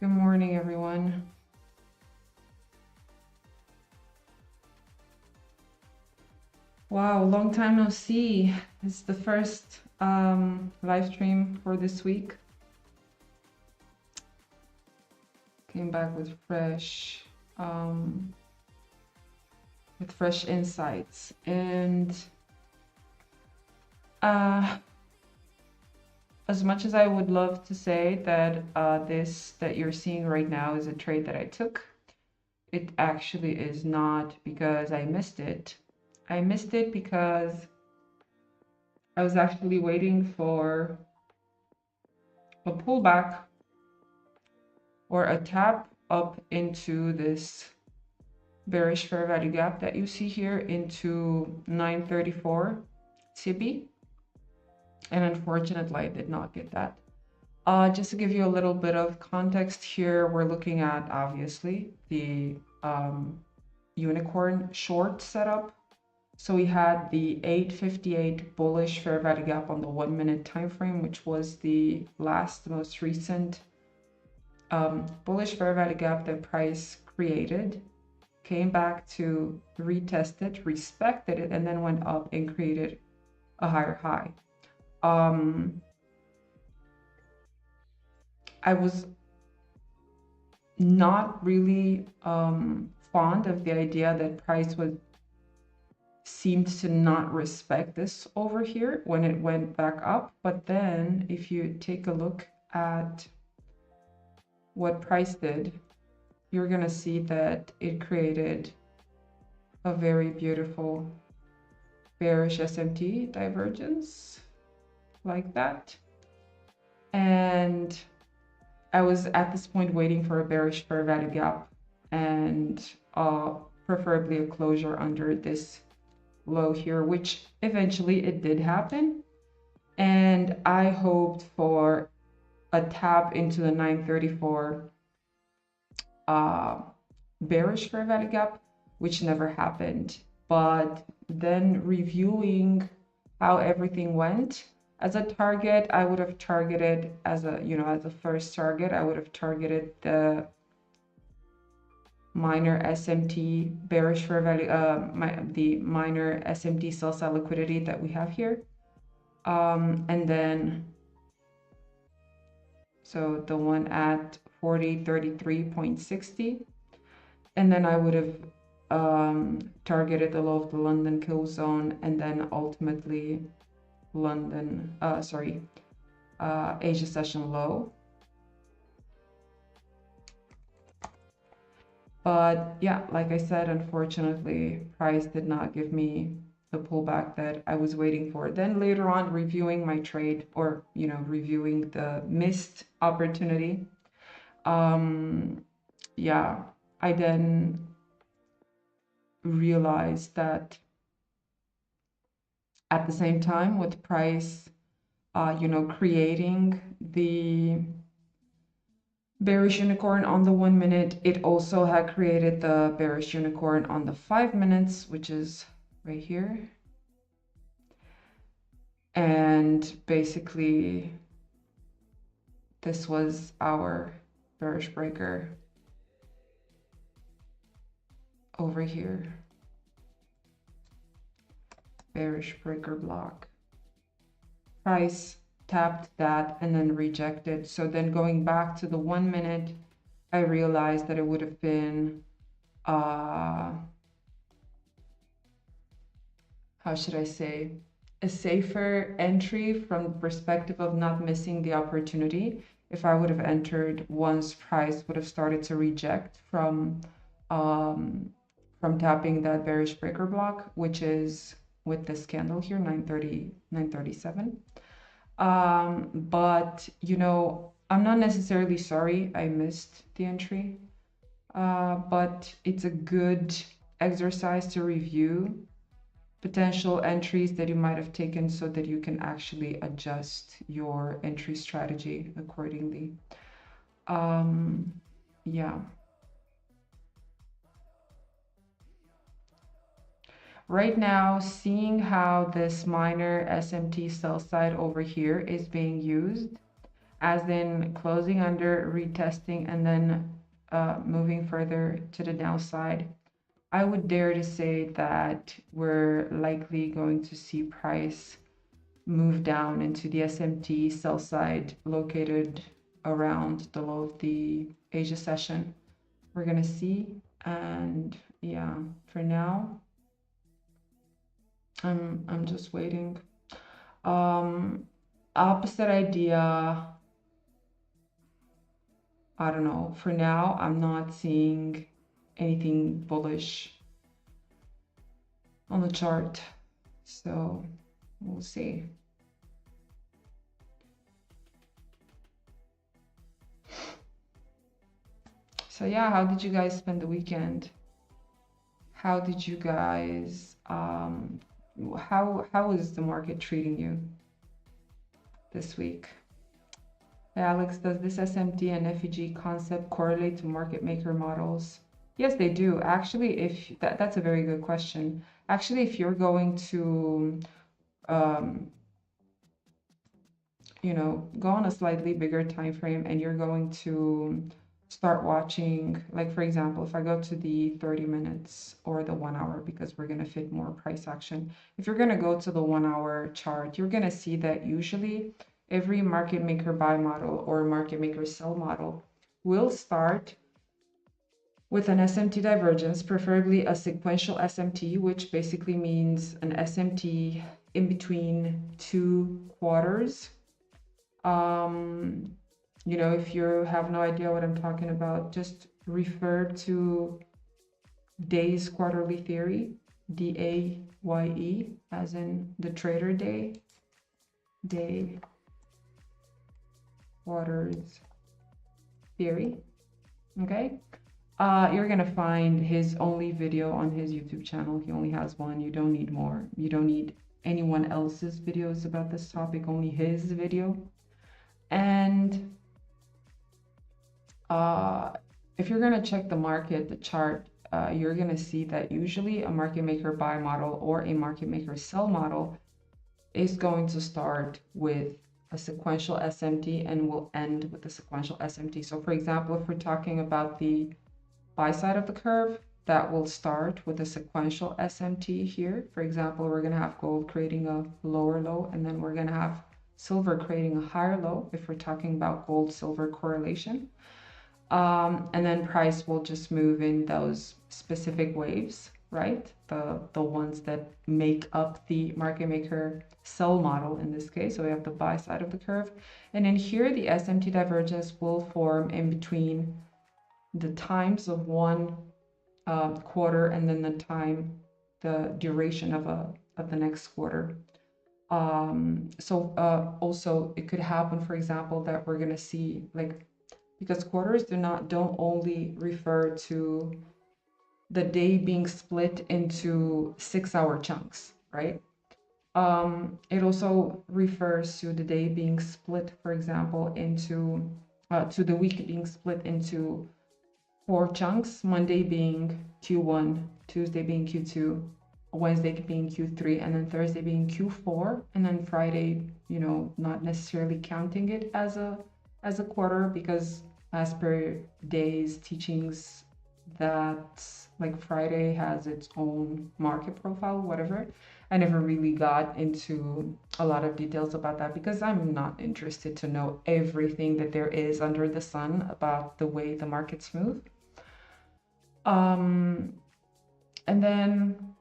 Good morning, everyone. Wow, long time no see. It's the first live stream for this week. Came back with fresh insights, and as much as I would love to say that this that you're seeing right now is a trade that I took, it actually is not, because I missed it. I missed it because I was actually waiting for a pullback or a tap up into this bearish fair value gap that you see here into 934 TB, and unfortunately I did not get that. Just to give you a little bit of context here, we're looking at obviously the unicorn short setup. So we had the 858 bullish fair value gap on the 1 minute time frame, which was the most recent bullish fair value gap that price created, came back to retest it, respected it, and then went up and created a higher high. I was not really fond of the idea that price seemed to not respect this over here when it went back up. But then if you take a look at what price did, you're gonna see that it created a very beautiful bearish SMT divergence like that. And I was at this point waiting for a bearish fair value gap and preferably a closure under this low here, which eventually it did happen. And I hoped for a tap into the 934 bearish fair value gap, which never happened. But then reviewing how everything went, as a target, I would have targeted as a first target, I would have targeted the minor SMT bearish fair value, the minor SMT sell side liquidity that we have here, and then so the one at 4033.60, and then I would have targeted the low of the London kill zone, and then ultimately Asia session low. But yeah, like I said, unfortunately, price did not give me the pullback that I was waiting for. Then later on, reviewing my trade, or reviewing the missed opportunity, yeah, I then realized that at the same time with price, creating the bearish unicorn on the 1 minute, it also had created the bearish unicorn on the 5 minutes, which is right here. And basically this was our bearish breaker over here, bearish breaker block. Price tapped that and then rejected. So then going back to the 1 minute, I realized that it would have been how should I say, a safer entry from the perspective of not missing the opportunity if I would have entered once price would have started to reject from tapping that bearish breaker block, which is with this candle here, 937. But I'm not necessarily sorry I missed the entry, but it's a good exercise to review potential entries that you might have taken so that you can actually adjust your entry strategy accordingly. Yeah. Right now, seeing how this minor SMT sell side over here is being used, as in closing under, retesting, and then moving further to the downside. I would dare to say that we're likely going to see price move down into the SMT sell side located around the low of the Asia session. We're going to see. And yeah, for now, I'm just waiting. Opposite idea. I don't know. For now, I'm not seeing anything bullish on the chart. So we'll see. So yeah, how did you guys spend the weekend? How did you guys how is the market treating you this week? Alex, does this SMT and FVG concept correlate to market maker models? Yes, they do. Actually, if that's a very good question. Actually, if you're going to you know, go on a slightly bigger time frame and you're going to start watching, like for example, if I go to the 30 minutes or the 1 hour, because we're going to fit more price action. If you're going to go to the 1 hour chart, you're going to see that usually every market maker buy model or market maker sell model will start with an SMT divergence, preferably a sequential SMT, which basically means an SMT in between 2 quarters. You know, if you have no idea what I'm talking about, just refer to Day's quarterly theory, DAYE, as in the trader day, day quarters theory. Okay, you're gonna find his only video on his YouTube channel. He only has one. You don't need more. You don't need anyone else's videos about this topic, only his video. And if you're going to check the market, the chart, you're going to see that usually a market maker buy model or a market maker sell model is going to start with a sequential SMT and will end with a sequential SMT. So for example, if we're talking about the buy side of the curve, that will start with a sequential SMT here. For example, we're going to have gold creating a lower low, and then we're going to have silver creating a higher low if we're talking about gold silver correlation. And then price will just move in those specific waves, right? The ones that make up the market maker sell model in this case. So we have the buy side of the curve. And in here, the SMT divergence will form in between the times of one quarter and then the duration of the next quarter. Also it could happen, for example, that we're going to see, like, because quarters don't only refer to the day being split into 6-hour chunks, right? It also refers to the day being split, for example, into to the week being split into 4 chunks, Monday being Q1, Tuesday being Q2, Wednesday being Q3, and then Thursday being Q4, and then Friday, you know, not necessarily counting it as a quarter, because as per Day's teachings, that like Friday has its own market profile, whatever. I never really got into a lot of details about that because I'm not interested to know everything that there is under the sun about the way the markets move. And then,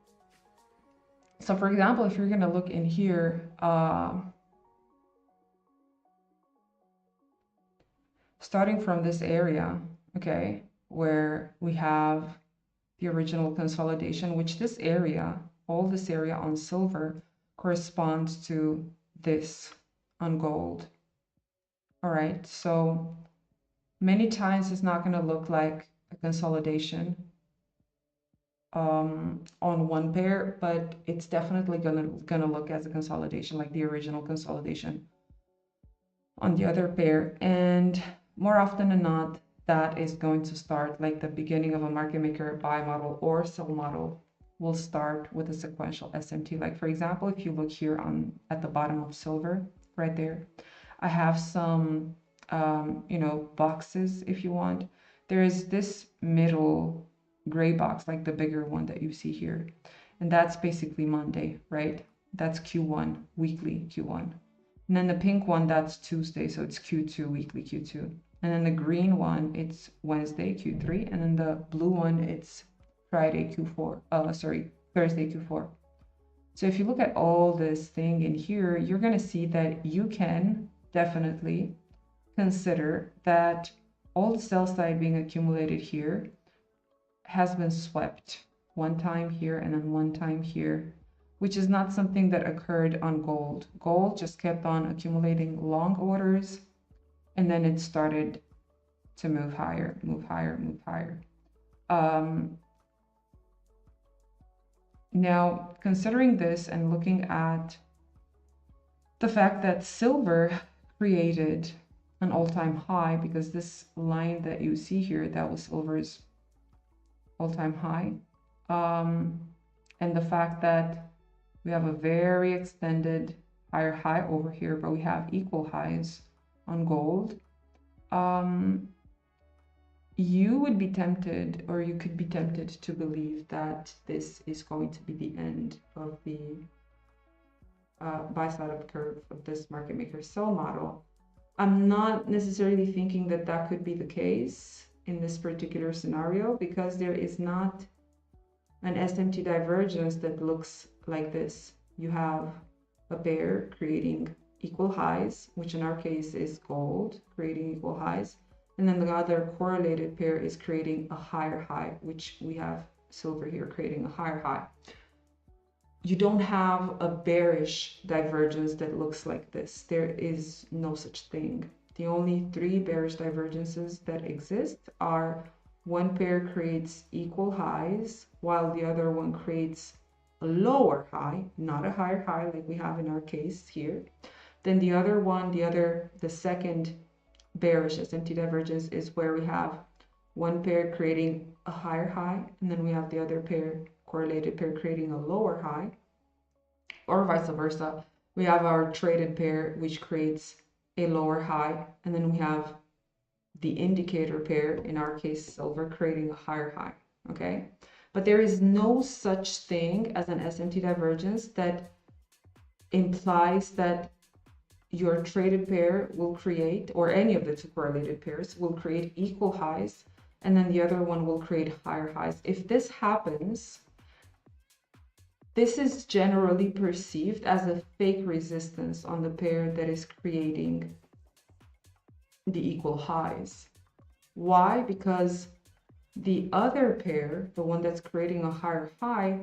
so for example, if you're going to look in here, starting from this area, okay, where we have the original consolidation, which this area, all this area on silver corresponds to this on gold. All right, so many times it's not going to look like a consolidation on one pair, but it's definitely gonna look as a consolidation, like the original consolidation on the other pair. And more often than not, that is going to start, like the beginning of a market maker buy model or sell model will start with a sequential SMT. Like for example, if you look here at the bottom of silver right there, I have some you know, boxes if you want. There is this middle gray box, like the bigger one that you see here. And that's basically Monday, right? That's Q1, weekly Q1. And then the pink one, that's Tuesday, so it's Q2, weekly Q2. And then the green one, it's Wednesday, Q3. And then the blue one, it's Friday, Q4. Thursday, Q4. So if you look at all this thing in here, you're going to see that you can definitely consider that all the sell side being accumulated here has been swept one time here and then one time here, which is not something that occurred on gold. Gold just kept on accumulating long orders, and then it started to move higher, move higher, move higher. Now, considering this and looking at the fact that silver created an all-time high, because this line that you see here, that was silver's all-time high, and the fact that we have a very extended higher high over here, but we have equal highs on gold, you would be tempted, or you could be tempted to believe that this is going to be the end of the buy side of the curve of this market maker sell model. I'm not necessarily thinking that that could be the case in this particular scenario, because there is not an SMT divergence that looks like this. You have a pair creating equal highs, which in our case is gold creating equal highs, and then the other correlated pair is creating a higher high, which we have silver here creating a higher high. You don't have a bearish divergence that looks like this. There is no such thing. The only three bearish divergences that exist are one pair creates equal highs while the other one creates a lower high, not a higher high like we have in our case here. Then the other one, the second bearish SMT divergence is where we have one pair creating a higher high, and then we have the other pair, correlated pair, creating a lower high, or vice versa. We have our traded pair, which creates a lower high, and then we have the indicator pair, in our case silver, creating a higher high. Okay, but there is no such thing as an SMT divergence that implies that your traded pair will create, or any of the two correlated pairs will create equal highs, and then the other one will create higher highs. If this happens, this is generally perceived as a fake resistance on the pair that is creating the equal highs. Why? Because the other pair, the one that's creating a higher high,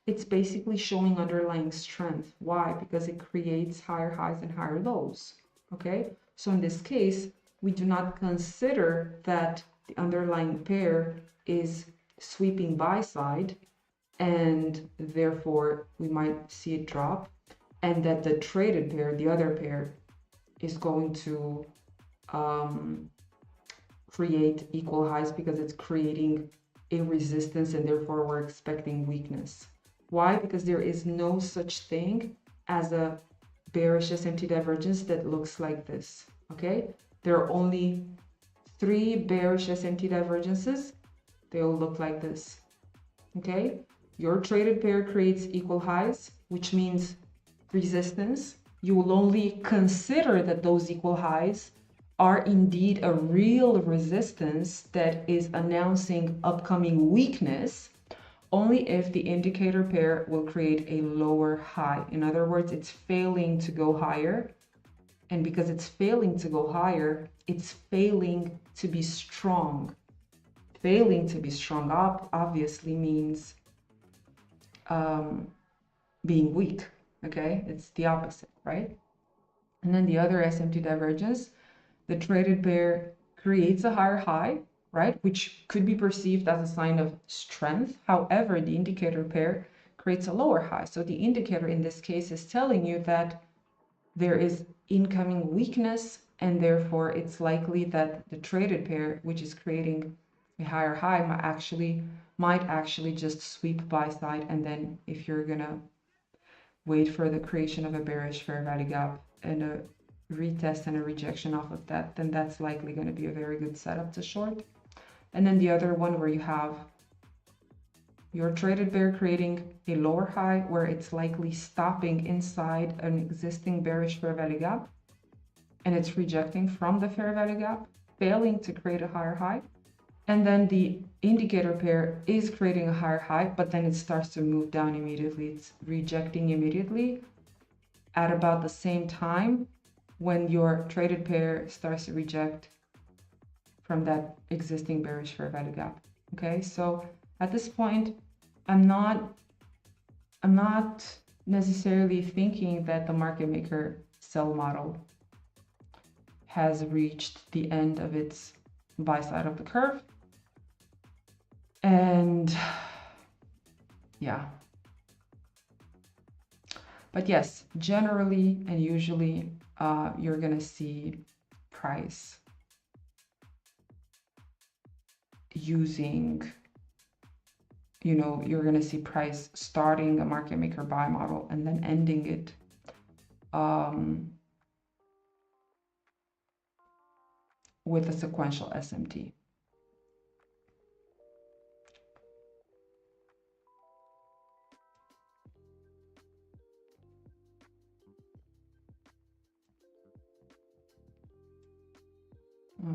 it's basically showing underlying strength. Why? Because it creates higher highs and higher lows. Okay, so in this case, we do not consider that the underlying pair is sweeping buy side, and therefore we might see it drop, and that the traded pair, the other pair, is going to create equal highs because it's creating a resistance, and therefore we're expecting weakness. Why? Because there is no such thing as a bearish SMT divergence that looks like this. Okay, there are only three bearish SMT divergences. They all look like this. Okay, your traded pair creates equal highs, which means resistance. You will only consider that those equal highs are indeed a real resistance that is announcing upcoming weakness only if the indicator pair will create a lower high. In other words, it's failing to go higher. And because it's failing to go higher, it's failing to be strong. Failing to be strong obviously means being weak. Okay, it's the opposite, right? And then the other SMT divergence, the traded pair creates a higher high, right, which could be perceived as a sign of strength. However, the indicator pair creates a lower high. So the indicator in this case is telling you that there is incoming weakness, and therefore it's likely that the traded pair, which is creating a higher high, might actually just sweep buy side. And then if you're gonna wait for the creation of a bearish fair value gap and a retest and a rejection off of that, then that's likely going to be a very good setup to short. And then the other one where you have your traded pair creating a lower high where it's likely stopping inside an existing bearish fair value gap, and it's rejecting from the fair value gap, failing to create a higher high. And then the indicator pair is creating a higher high, but then it starts to move down immediately. It's rejecting immediately at about the same time when your traded pair starts to reject from that existing bearish fair value gap. Okay, so at this point, I'm not necessarily thinking that the market maker sell model has reached the end of its buy side of the curve. And yeah, but yes, generally and usually you're gonna see price using, you know, you're gonna see price starting a market maker buy model and then ending it with a sequential SMT.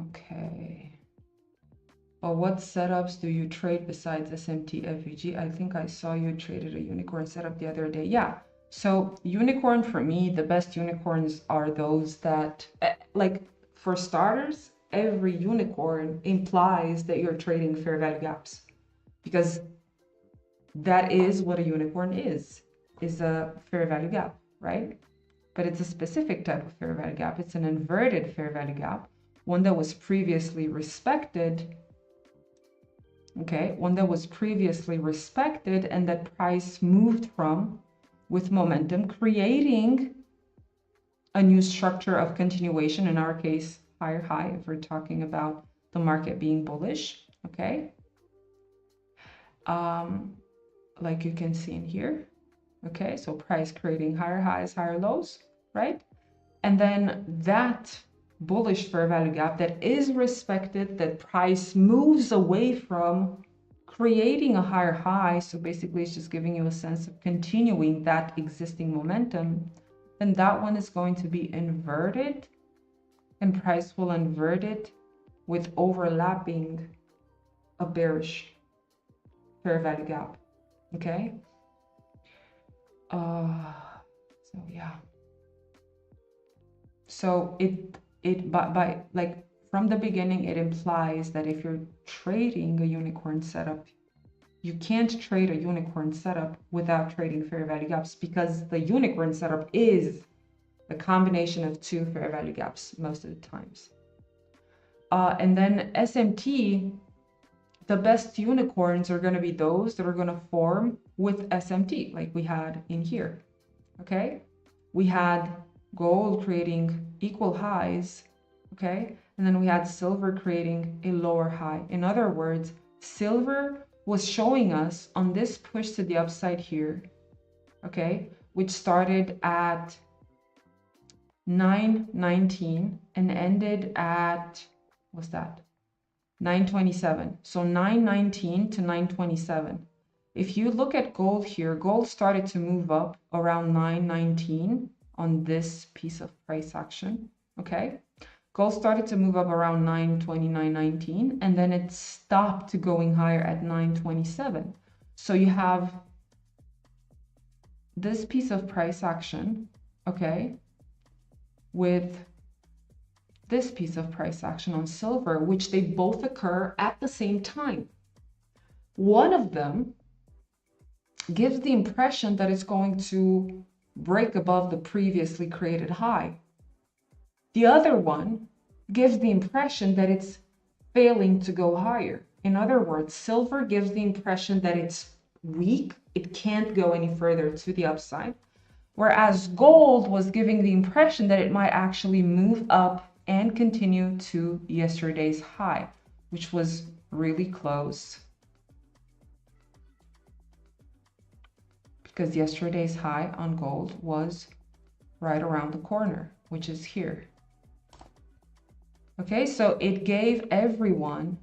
Okay. Well, what setups do you trade besides SMT, FVG? I think I saw you traded a unicorn setup the other day. Yeah. So unicorn, for me, the best unicorns are those that, like, for starters, every unicorn implies that you're trading fair value gaps, because that is what a unicorn is a fair value gap, right? But it's a specific type of fair value gap. It's an inverted fair value gap, one that was previously respected. Okay, one that was previously respected and that price moved from with momentum, creating a new structure of continuation, in our case, higher high, if we're talking about the market being bullish. Okay, like you can see in here. Okay, so price creating higher highs, higher lows, right? And then that bullish fair value gap that is respected, that price moves away from, creating a higher high. So basically it's just giving you a sense of continuing that existing momentum. Then that one is going to be inverted, and price will invert it with overlapping a bearish fair value gap. Okay. So yeah. So it by like from the beginning, it implies that if you're trading a unicorn setup, you can't trade a unicorn setup without trading fair value gaps, because the unicorn setup is a combination of two fair value gaps most of the times. And then SMT, the best unicorns are going to be those that are going to form with SMT, like we had in here. Okay, we had gold creating equal highs. Okay, and then we had silver creating a lower high. In other words, silver was showing us on this push to the upside here, okay, which started at 919 and ended at, what's that, 927. So 919 to 927. If you look at gold here, gold started to move up around 919 on this piece of price action. Okay, gold started to move up around 929.19, and then it stopped going higher at 927. So you have this piece of price action, okay, with this piece of price action on silver, which they both occur at the same time. One of them gives the impression that it's going to break above the previously created high. The other one gives the impression that it's failing to go higher. In other words, silver gives the impression that it's weak, it can't go any further to the upside, whereas gold was giving the impression that it might actually move up and continue to yesterday's high, which was really close, because yesterday's high on gold was right around the corner. which is here. Okay, so it gave everyone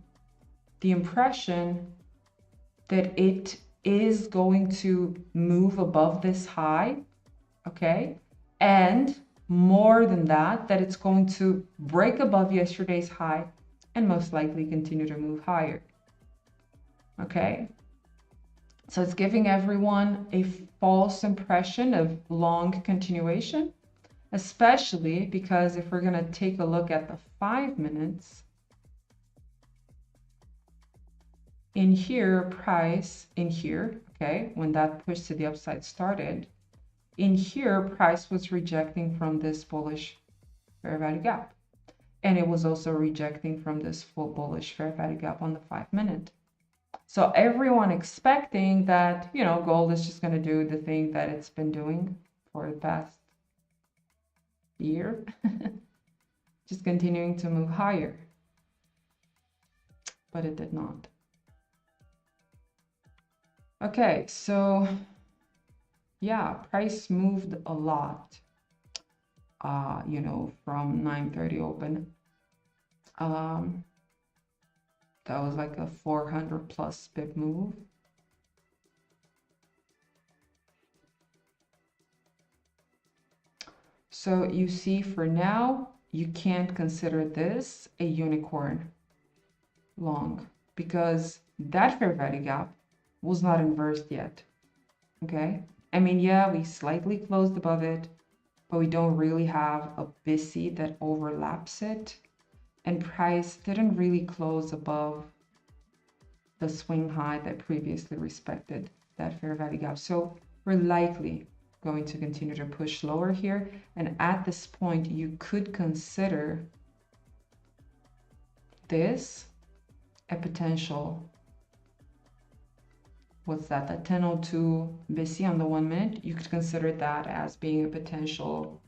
the impression that it is going to move above this high, okay? And more than that, that it's going to break above yesterday's high and most likely continue to move higher, okay? So it's giving everyone a false impression of long continuation, especially because if we're going to take a look at the 5 minutes, in here, price in here, okay, when that push to the upside started, in here, price was rejecting from this bullish fair value gap. And it was also rejecting from this full bullish fair value gap on the 5 minute. So everyone expecting that, you know, gold is just going to do the thing that it's been doing for the past year, just continuing to move higher. But it did not. Okay, so yeah, price moved a lot, you know, from 9:30 open. That was like a 400 plus pip move. So you see, for now, you can't consider this a unicorn long because that fair value gap was not inversed yet. Okay, I mean, yeah, we slightly closed above it, but we don't really have a BISI that overlaps it. And price didn't really close above the swing high that previously respected that fair value gap. So we're likely going to continue to push lower here. And at this point, you could consider this a potential, what's that, the 1002 BISI on the 1 minute. You could consider that as being a potential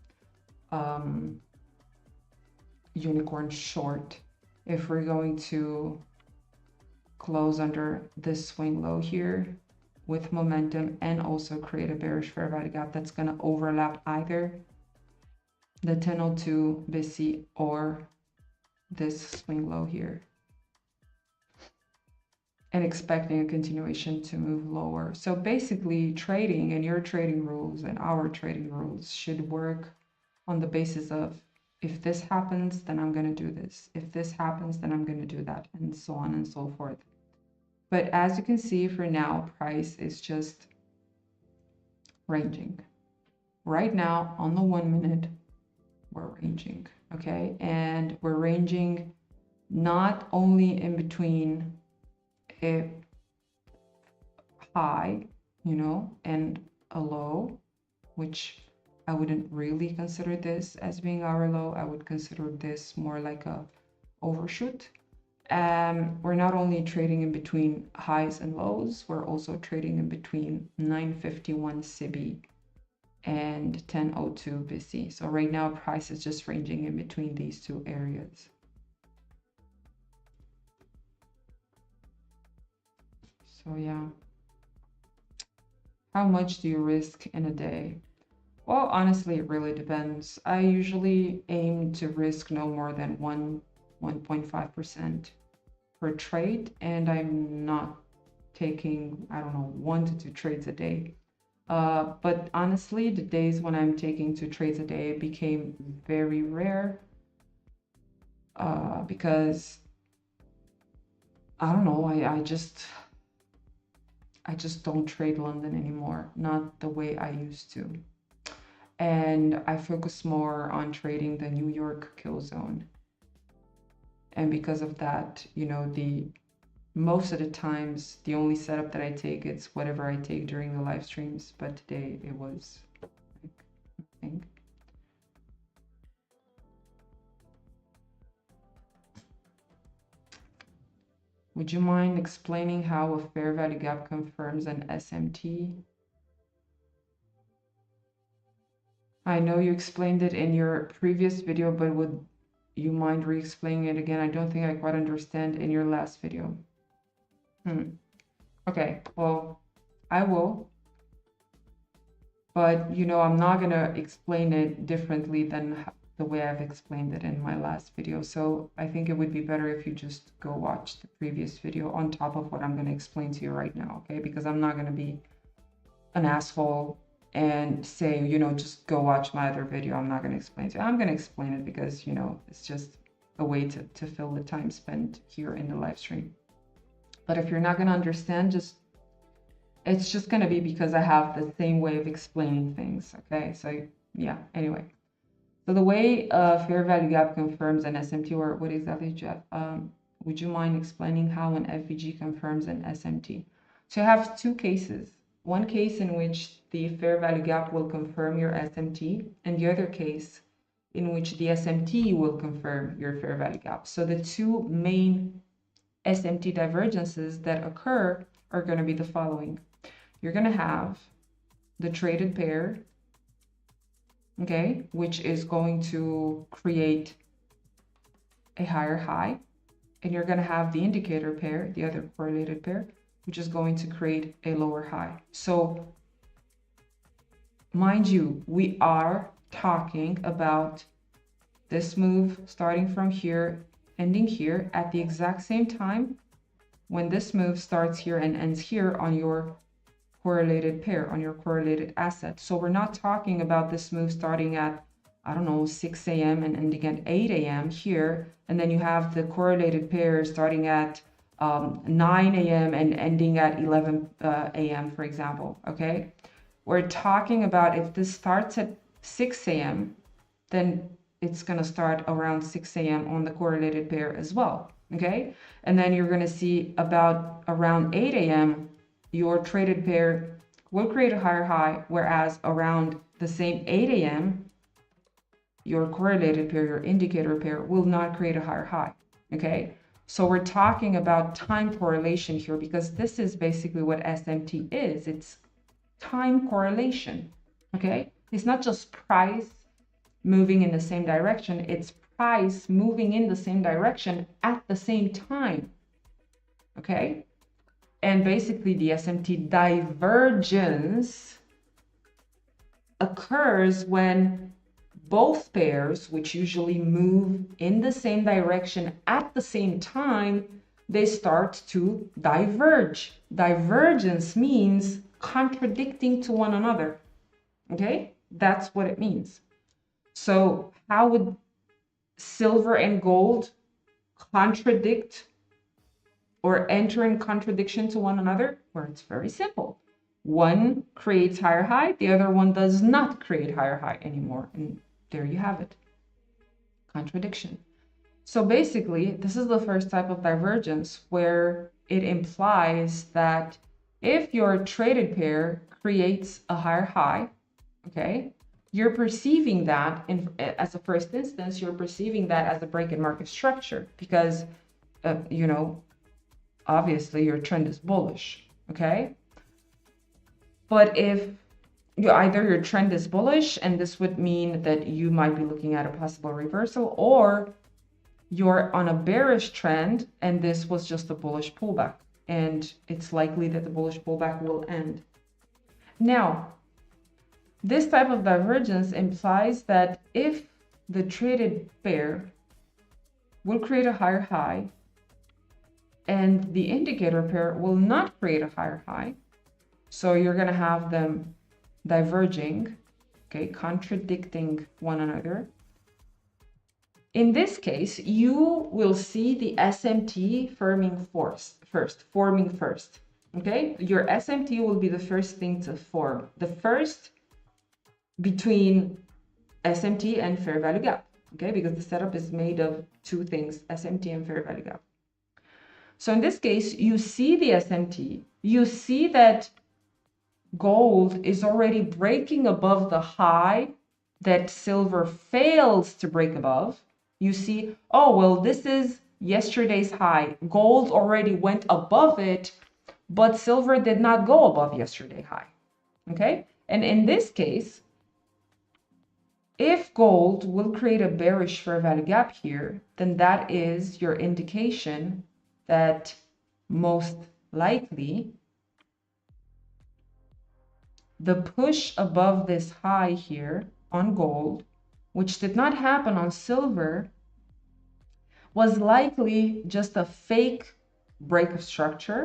unicorn short if we're going to close under this swing low here with momentum and also create a bearish fair value gap that's going to overlap either the 1002 BISI or this swing low here, and expecting a continuation to move lower. So basically, trading and your trading rules and our trading rules should work on the basis of, if this happens, then I'm going to do this. If this happens, then I'm going to do that, and so on and so forth. But as you can see, for now, price is just ranging. Right now, on the 1 minute, we're ranging, okay? And we're ranging not only in between a high, you know, and a low, which I wouldn't really consider this as being our low. I would consider this more like a overshoot. We're not only trading in between highs and lows, we're also trading in between 951 CB and 1002 BISI. So right now, price is just ranging in between these two areas. So yeah, how much do you risk in a day? Well, honestly, it really depends. I usually aim to risk no more than 1.5% per trade, and I'm not taking, I don't know, 1 to 2 trades a day. But honestly, the days when I'm taking 2 trades a day became very rare because I don't know, I just don't trade London anymore, not the way I used to. And I focus more on trading the New York kill zone. And because of that, you know, most of the times, the only setup that I take, it's whatever I take during the live streams. But today it was, like, nothing. Would you mind explaining how a fair value gap confirms an SMT? I know you explained it in your previous video, but would you mind re-explaining it again? I don't think I quite understand in your last video. Okay, well, I will. But, you know, I'm not going to explain it differently than the way I've explained it in my last video. So I think it would be better if you just go watch the previous video on top of what I'm going to explain to you right now, okay? Because I'm not going to be an asshole and say, you know, just go watch my other video. I'm not going to explain to you. I'm going to explain it because, you know, it's just a way to fill the time spent here in the live stream. But if you're not going to understand, it's just going to be because I have the same way of explaining things, okay? So yeah, anyway. So the way fair value gap confirms an SMT, or what exactly, Jeff? Would you mind explaining how an FVG confirms an SMT? So you have two cases. One case in which the fair value gap will confirm your SMT, and the other case in which the SMT will confirm your fair value gap. So the two main SMT divergences that occur are going to be the following. You're going to have the traded pair, okay, which is going to create a higher high, and you're going to have the indicator pair, the other correlated pair, which is going to create a lower high. So mind you, we are talking about this move starting from here, ending here at the exact same time when this move starts here and ends here on your correlated pair, on your correlated asset. So we're not talking about this move starting at, I don't know, 6 a.m. and ending at 8 a.m. here, and then you have the correlated pair starting at 9 a.m. and ending at 11 a.m., for example, okay? We're talking about if this starts at 6 a.m., then it's going to start around 6 a.m. on the correlated pair as well, okay? And then you're going to see about around 8 a.m., your traded pair will create a higher high, whereas around the same 8 a.m., your correlated pair, your indicator pair, will not create a higher high, okay? So we're talking about time correlation here because this is basically what SMT is. It's time correlation, okay? It's not just price moving in the same direction, it's price moving in the same direction at the same time, okay? And basically the SMT divergence occurs when both pairs, which usually move in the same direction at the same time, they start to diverge. Divergence means contradicting to one another, okay? That's what it means. So how would silver and gold contradict or enter in contradiction to one another? Well, it's very simple. One creates higher high, the other one does not create higher high anymore. And there you have it. Contradiction. So basically, this is the first type of divergence where it implies that if your traded pair creates a higher high, okay, you're perceiving that as a first instance, you're perceiving that as a break in market structure because, you know, obviously your trend is bullish, okay? But if either your trend is bullish, and this would mean that you might be looking at a possible reversal, or you're on a bearish trend and this was just a bullish pullback, and it's likely that the bullish pullback will end. Now, this type of divergence implies that if the traded pair will create a higher high and the indicator pair will not create a higher high, so you're going to have them diverging, okay, contradicting one another. In this case, you will see the SMT forming first, okay? Your SMT will be the first thing to form, the first between SMT and fair value gap, okay? Because the setup is made of two things, SMT and fair value gap. So in this case, you see the SMT, you see that gold is already breaking above the high that silver fails to break above. You see, oh, well, this is yesterday's high. Gold already went above it, but silver did not go above yesterday's high, okay? And in this case, if gold will create a bearish fair value gap here, then that is your indication that most likely the push above this high here on gold which did not happen on silver, was likely just a fake break of structure,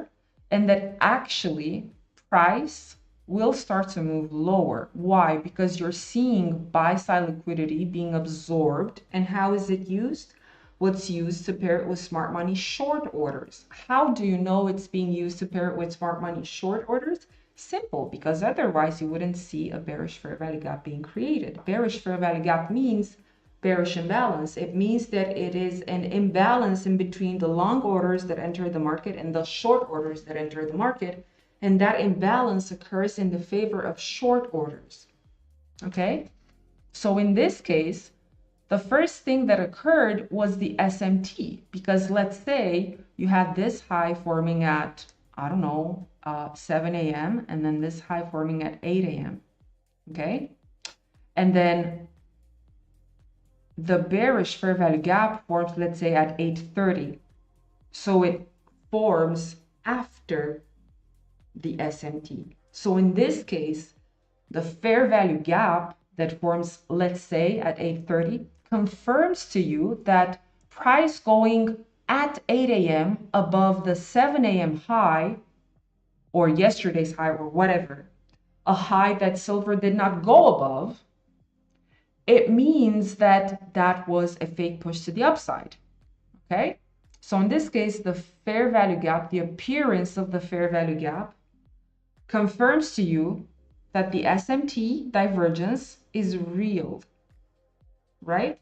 and that actually price will start to move lower. Why? Because you're seeing buy-side liquidity being absorbed. And how is it used? What's used to pair it with smart money short orders. How do you know it's being used to pair it with smart money short orders? Simple, because otherwise you wouldn't see a bearish fair value gap being created. Bearish fair value gap means bearish imbalance. It means that it is an imbalance in between the long orders that enter the market and the short orders that enter the market. And that imbalance occurs in the favor of short orders. Okay? So in this case, the first thing that occurred was the SMT, because let's say you had this high forming at, I don't know, 7 a.m. and then this high forming at 8 a.m. Okay? And then the bearish fair value gap forms, let's say, at 8:30. So it forms after the SMT. So in this case, the fair value gap that forms, let's say, at 8:30 confirms to you that price going at 8 a.m. above the 7 a.m. high, or yesterday's high, or whatever, a high that silver did not go above, it means that that was a fake push to the upside. Okay? So in this case, the fair value gap, the appearance of the fair value gap, confirms to you that the SMT divergence is real, right?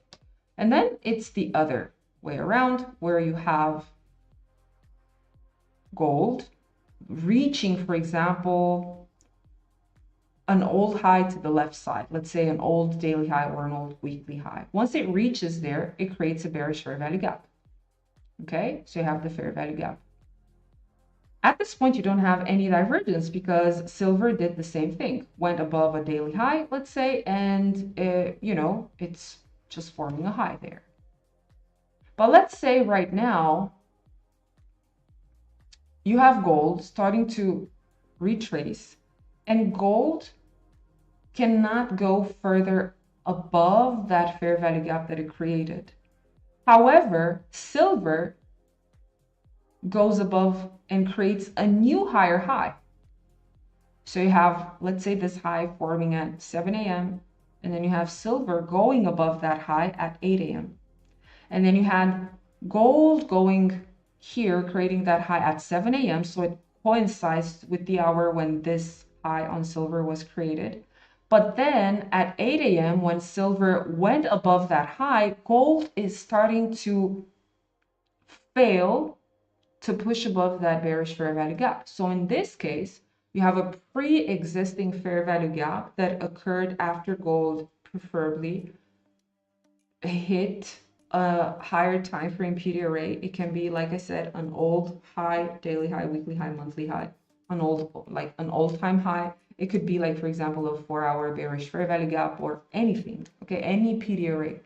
And then it's the other way around, where you have gold reaching, for example, an old high to the left side, let's say an old daily high or an old weekly high. Once it reaches there, it creates a bearish fair value gap. Okay, so you have the fair value gap. At this point, you don't have any divergence because silver did the same thing, went above a daily high, let's say, and it's just forming a high there. But let's say right now you have gold starting to retrace, and gold cannot go further above that fair value gap that it created. However, silver goes above and creates a new higher high. So you have, let's say, this high forming at 7 a.m. and then you have silver going above that high at 8 a.m. And then you had gold going here, creating that high at 7 a.m. So it coincides with the hour when this high on silver was created. But then at 8 a.m., when silver went above that high, gold is starting to fail to push above that bearish fair value gap. So in this case, you have a pre-existing fair value gap that occurred after gold preferably hit a higher time frame PDRA. It can be, like I said, an old high, daily high, weekly high, monthly high, an all-time high. It could be like, for example, a 4-hour bearish fair value gap or anything, okay, any PDRA.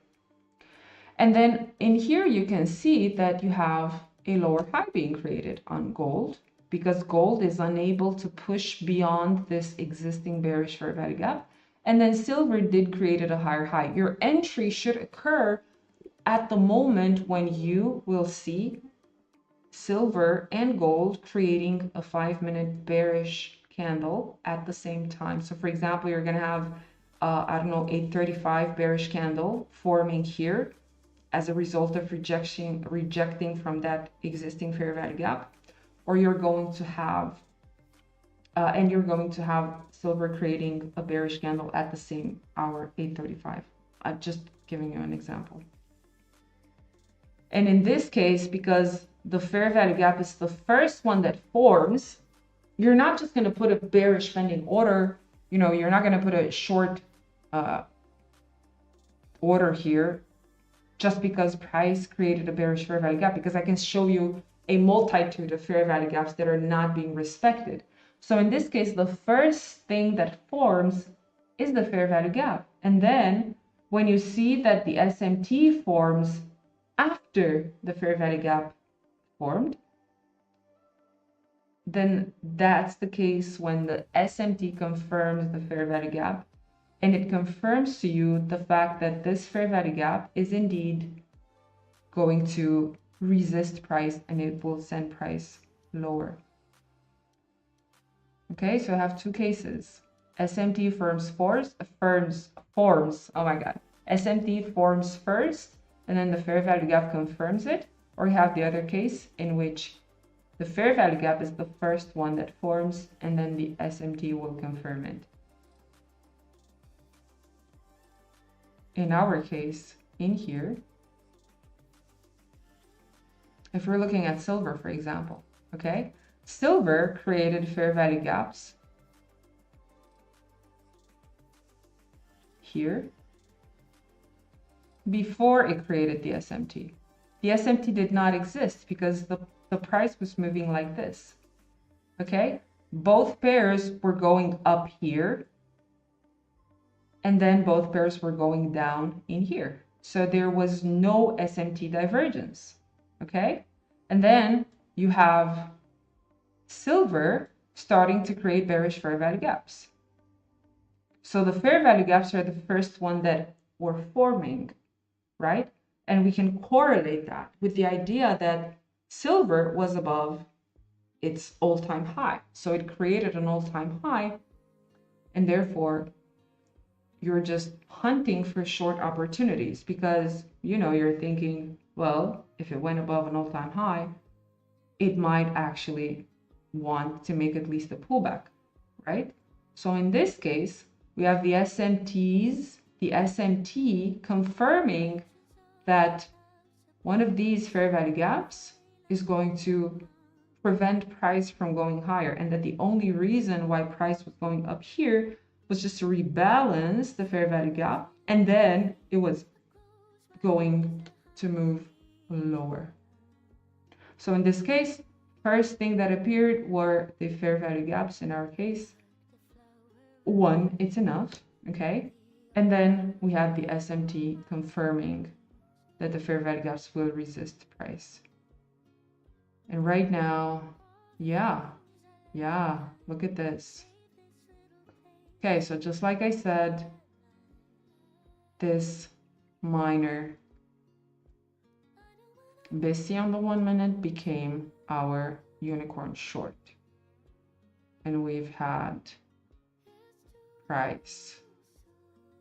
And then in here, you can see that you have a lower high being created on gold because gold is unable to push beyond this existing bearish fair value gap. And then silver did create a higher high. Your entry should occur at the moment when you will see silver and gold creating a 5-minute bearish candle at the same time. So for example, you're going to have, 8:35 bearish candle forming here as a result of rejecting from that existing fair value gap, or you're going to have, silver creating a bearish candle at the same hour, 8:35. I'm just giving you an example. And in this case, because the fair value gap is the first one that forms, you're not just going to put a bearish pending order. You're not going to put a short order here just because price created a bearish fair value gap, because I can show you a multitude of fair value gaps that are not being respected. So in this case, the first thing that forms is the fair value gap. And then when you see that the SMT forms after the fair value gap formed, then that's the case when the SMT confirms the fair value gap and it confirms to you the fact that this fair value gap is indeed going to resist price and it will send price lower. Okay, so I have two cases. SMT forms, oh my God. SMT forms first, and then the fair value gap confirms it. Or you have the other case in which the fair value gap is the first one that forms, and then the SMT will confirm it. In our case, in here, if we're looking at silver, for example, okay? Silver created fair value gaps here before it created the SMT. The SMT did not exist because the price was moving like this, okay? Both pairs were going up here, and then both pairs were going down in here. So there was no SMT divergence, okay? And then you have silver starting to create bearish fair value gaps. So the fair value gaps are the first one that were forming, right? And we can correlate that with the idea that silver was above its all-time high. So it created an all-time high, and therefore you're just hunting for short opportunities because, you know, you're thinking, well, if it went above an all-time high, it might actually want to make at least a pullback, right? So in this case, we have the SMTs, the SMT confirming that one of these fair value gaps is going to prevent price from going higher, and that the only reason why price was going up here was just to rebalance the fair value gap, and then it was going to move lower. So in this case, first thing that appeared were the fair value gaps. In our case, one, it's enough, okay? And then we have the SMT confirming that the fair value gaps will resist price. And right now, yeah, look at this. Okay, so just like I said, this minor BISI on the 1 minute became our unicorn short. And we've had price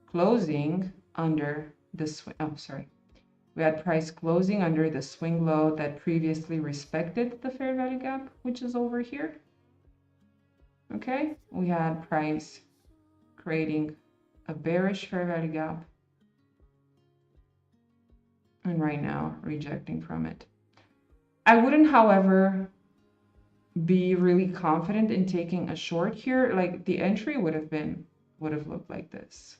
closing under the swing, we had price closing under the swing low that previously respected the fair value gap, which is over here. Okay, we had price creating a bearish fair value gap, and right now rejecting from it. I wouldn't, however, be really confident in taking a short here. Like the entry would have looked like this.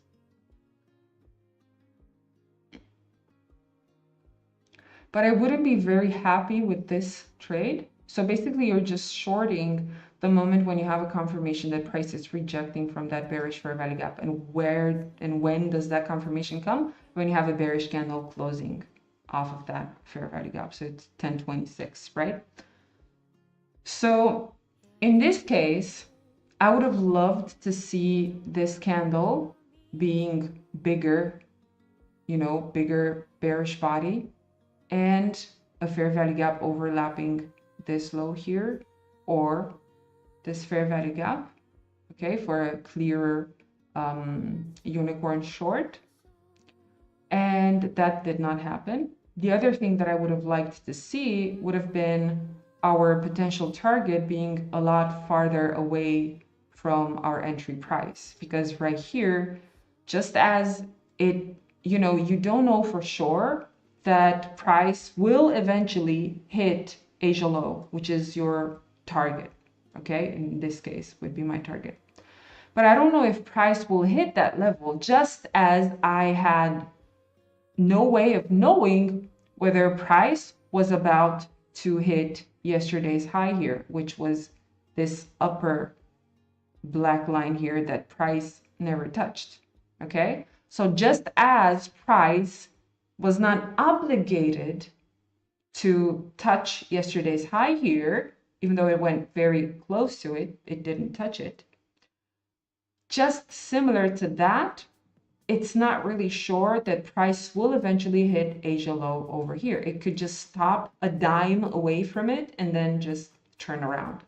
But I wouldn't be very happy with this trade. So basically you're just shorting the moment when you have a confirmation that price is rejecting from that bearish fair value gap. And where and when does that confirmation come? When you have a bearish candle closing off of that fair value gap. So it's 1026, right? So in this case, I would have loved to see this candle being bigger, you know, bigger bearish body, and a fair value gap overlapping this low here, or this fair value gap, okay, for a clearer unicorn short. And that did not happen. The other thing that I would have liked to see would have been our potential target being a lot farther away from our entry price, because right here, just as it, you know, you don't know for sure that price will eventually hit Asia low, which is your target, okay? In this case would be my target. But I don't know if price will hit that level, just as I had no way of knowing whether price was about to hit yesterday's high here, which was this upper black line here that price never touched, okay? So just as price was not obligated to touch yesterday's high here, even though it went very close to it, it didn't touch it. Just similar to that, it's not really sure that price will eventually hit Asia low over here. It could just stop a dime away from it and then just turn around.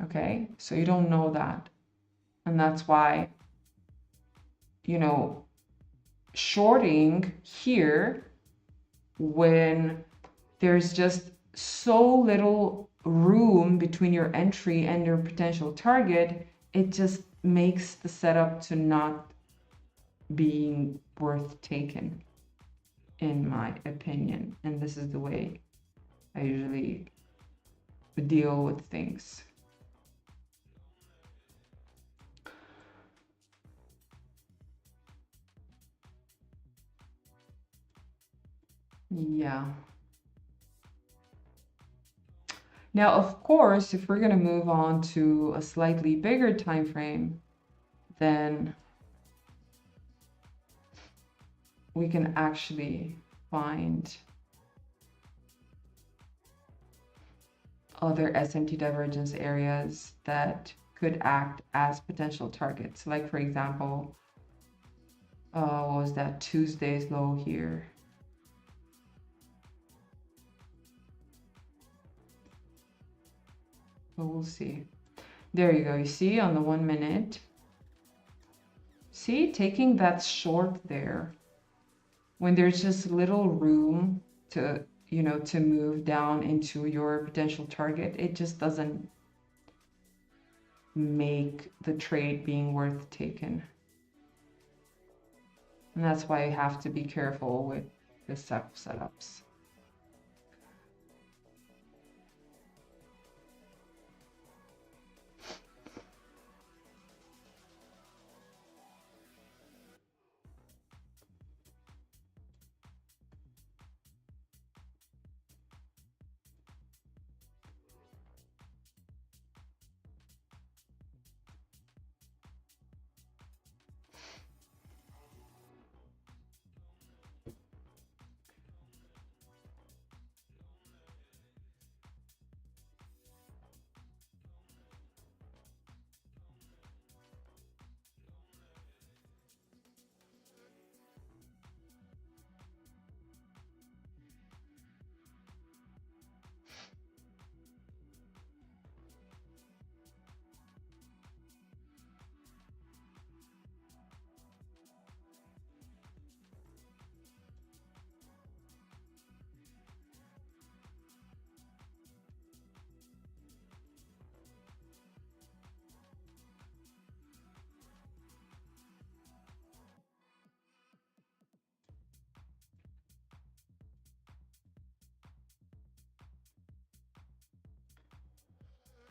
Okay, so you don't know that. And that's why, you know, shorting here when there's just so little room between your entry and your potential target, it just makes the setup to not being worth taken, in my opinion. And this is the way I usually deal with things. Yeah. Now, of course, if we're going to move on to a slightly bigger time frame, then we can actually find other SMT divergence areas that could act as potential targets. Like, for example, what was that Tuesday's low here? But we'll see. There you go. You see on the 1 minute. See, taking that short there, when there's just little room to, you know, to move down into your potential target, it just doesn't make the trade being worth taken. And that's why you have to be careful with this type of setups.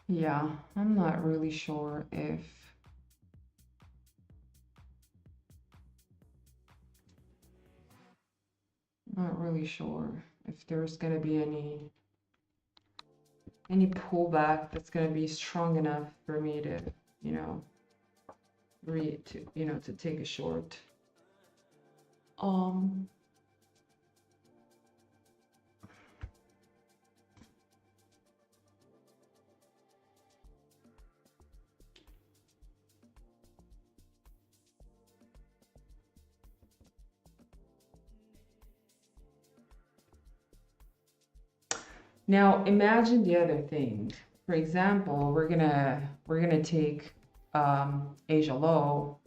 Yeah, I'm not really sure if there's going to be any pullback that's going to be strong enough for me to, you know, to take a short. Now imagine the other thing. For example, we're gonna take Asia low,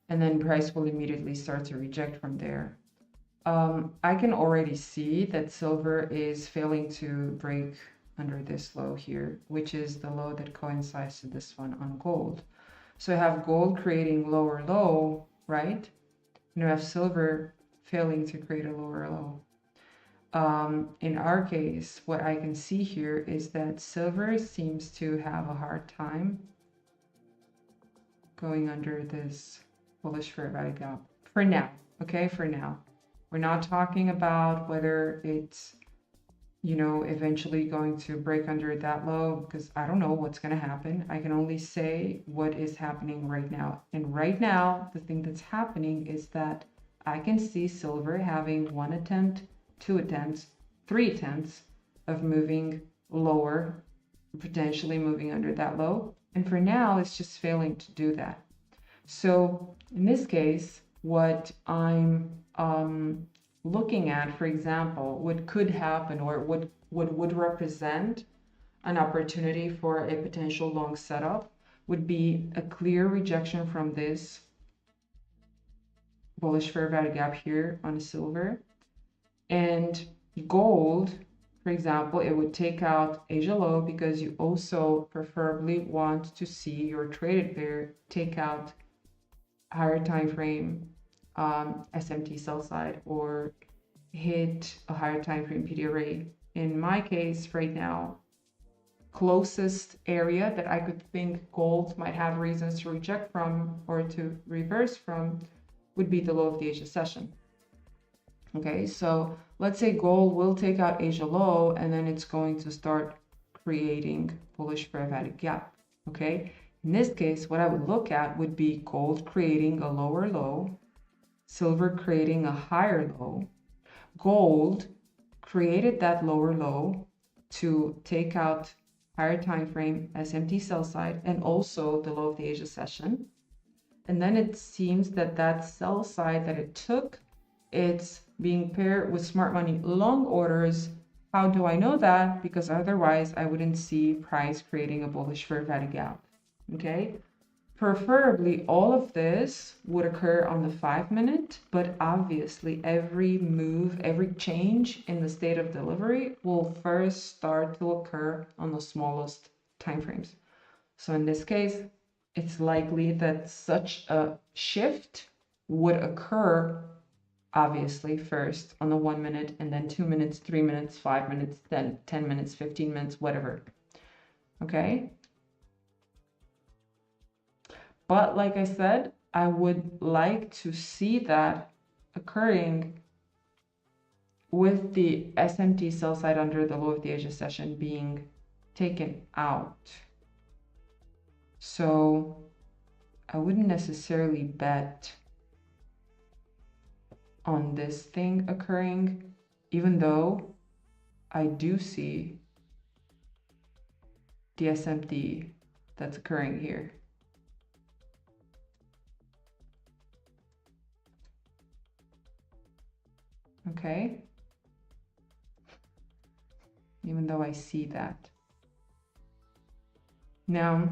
and then price will immediately start to reject from there. I can already see that silver is failing to break under this low here, which is the low that coincides to this one on gold. So I have gold creating lower low, right? And I have silver failing to create a lower low. In our case, what I can see here is that silver seems to have a hard time going under this bullish fair value gap for now. Okay, for now. We're not talking about whether it's, you know, eventually going to break under that low, because I don't know what's going to happen. I can only say what is happening right now. And right now, the thing that's happening is that I can see silver having 1 attempt, 2 attempts, 3 attempts of moving lower, potentially moving under that low. And for now, it's just failing to do that. So in this case, what I'm looking at, for example, what could happen or what would represent an opportunity for a potential long setup would be a clear rejection from this bullish fair value gap here on silver. And gold, for example, it would take out Asia low because you also preferably want to see your traded pair take out higher time frame SMT sell side or hit a higher time frame PD array. In my case right now, closest area that I could think gold might have reasons to reject from or to reverse from would be the low of the Asia session. Okay, so let's say gold will take out Asia low and then it's going to start creating bullish fair value gap. Okay, in this case, what I would look at would be gold creating a lower low, silver creating a higher low. Gold created that lower low to take out higher time frame SMT sell side and also the low of the Asia session. And then it seems that that sell side that it took, it's being paired with smart money long orders. How do I know that? Because otherwise I wouldn't see price creating a bullish fair value gap. Okay, preferably all of this would occur on the 5-minute, but obviously every move, every change in the state of delivery will first start to occur on the smallest time frames. So in this case, it's likely that such a shift would occur obviously first on the 1 minute and then 2 minutes, 3 minutes, 5 minutes, then 10 minutes, 15 minutes, whatever. Okay. But like I said, I would like to see that occurring with the SMT sell side under the low of the Asia session being taken out. So I wouldn't necessarily bet on this thing occurring, even though I do see the SMT that's occurring here. Okay, even though I see that. Now,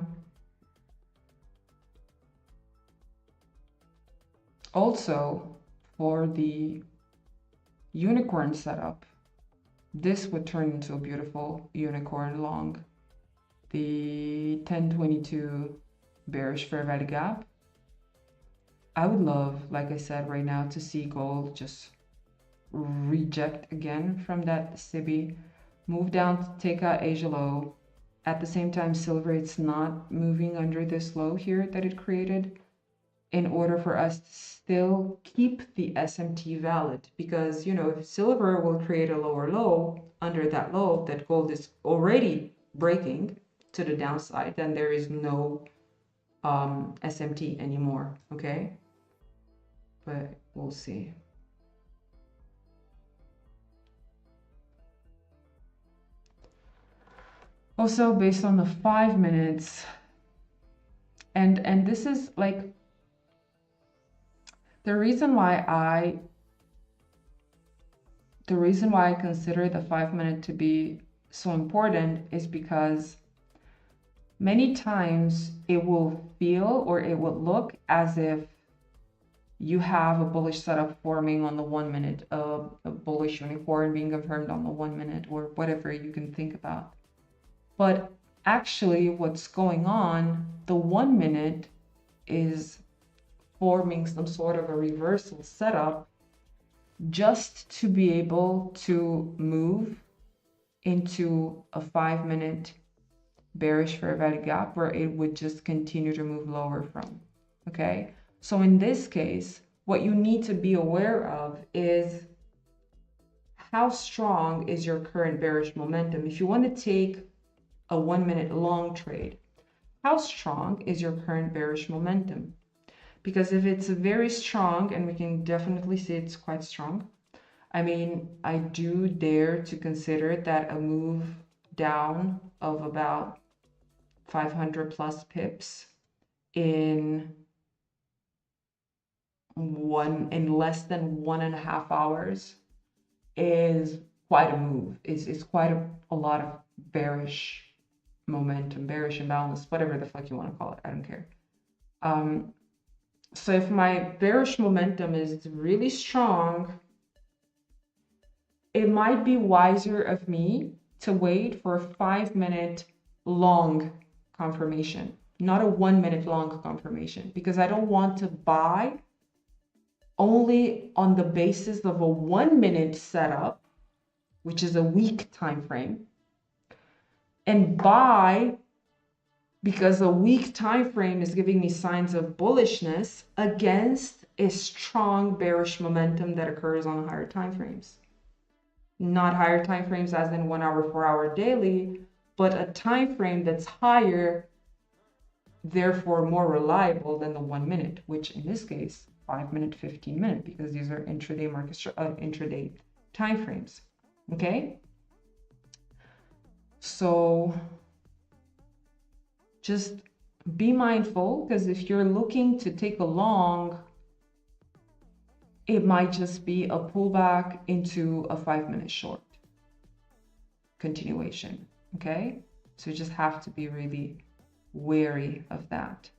also for the unicorn setup, this would turn into a beautiful unicorn long. The 1022 bearish fair value gap. I would love, like I said right now, to see gold just reject again from that SIBI, move down to take out Asia low. At the same time, silver, it's not moving under this low here that it created in order for us to still keep the SMT valid, because, you know, if silver will create a lower low under that low that gold is already breaking to the downside, then there is no SMT anymore. Okay, but we'll see. Also, based on the 5 minutes, and this is like the reason why I consider the 5 minute to be so important is because many times it will feel or it will look as if you have a bullish setup forming on the 1 minute, a bullish unicorn being confirmed on the 1 minute, or whatever you can think about. But actually what's going on, the 1 minute is forming some sort of a reversal setup just to be able to move into a 5 minute bearish fair value gap where it would just continue to move lower from. Okay, so in this case, what you need to be aware of is how strong is your current bearish momentum. If you want to take a 1 minute long trade, how strong is your current bearish momentum? Because if it's very strong, and we can definitely see it's quite strong, I mean, I do dare to consider that a move down of about 500 plus pips in in less than 1.5 hours is quite a move. It's quite a lot of bearish momentum, bearish imbalance, whatever the fuck you want to call it. I don't care. So if my bearish momentum is really strong, it might be wiser of me to wait for a 5-minute long confirmation, not a 1-minute long confirmation, because I don't want to buy only on the basis of a 1-minute setup, which is a weak time frame, and buy because a weak time frame is giving me signs of bullishness against a strong bearish momentum that occurs on higher time frames. Not higher time frames as in 1 hour, 4 hour daily, but a time frame that's higher, therefore more reliable than the 1 minute, which in this case 5-minute, 15-minute, because these are intraday market intraday time frames. Okay, so just be mindful, because if you're looking to take a long, it might just be a pullback into a 5-minute short continuation. Okay, so you just have to be really wary of that.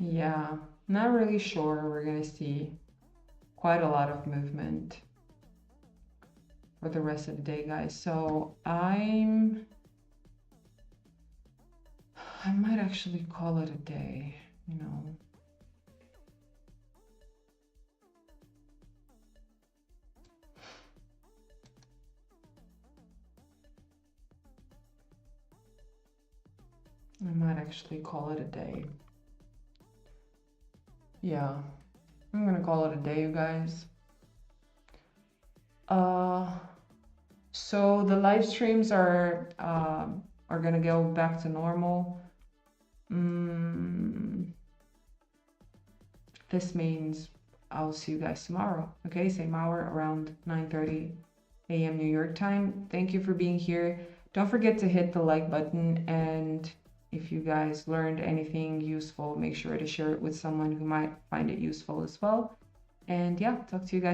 Yeah, not really sure. We're going to see quite a lot of movement for the rest of the day, guys. So I might actually call it a day, you know. I might actually call it a day. Yeah, I'm gonna call it a day, you guys. So the live streams are gonna go back to normal. This means I'll see you guys tomorrow. Okay, same hour, around 9:30 a.m. New York time. Thank you for being here. Don't forget to hit the like button, and if you guys learned anything useful, make sure to share it with someone who might find it useful as well. And yeah, talk to you guys.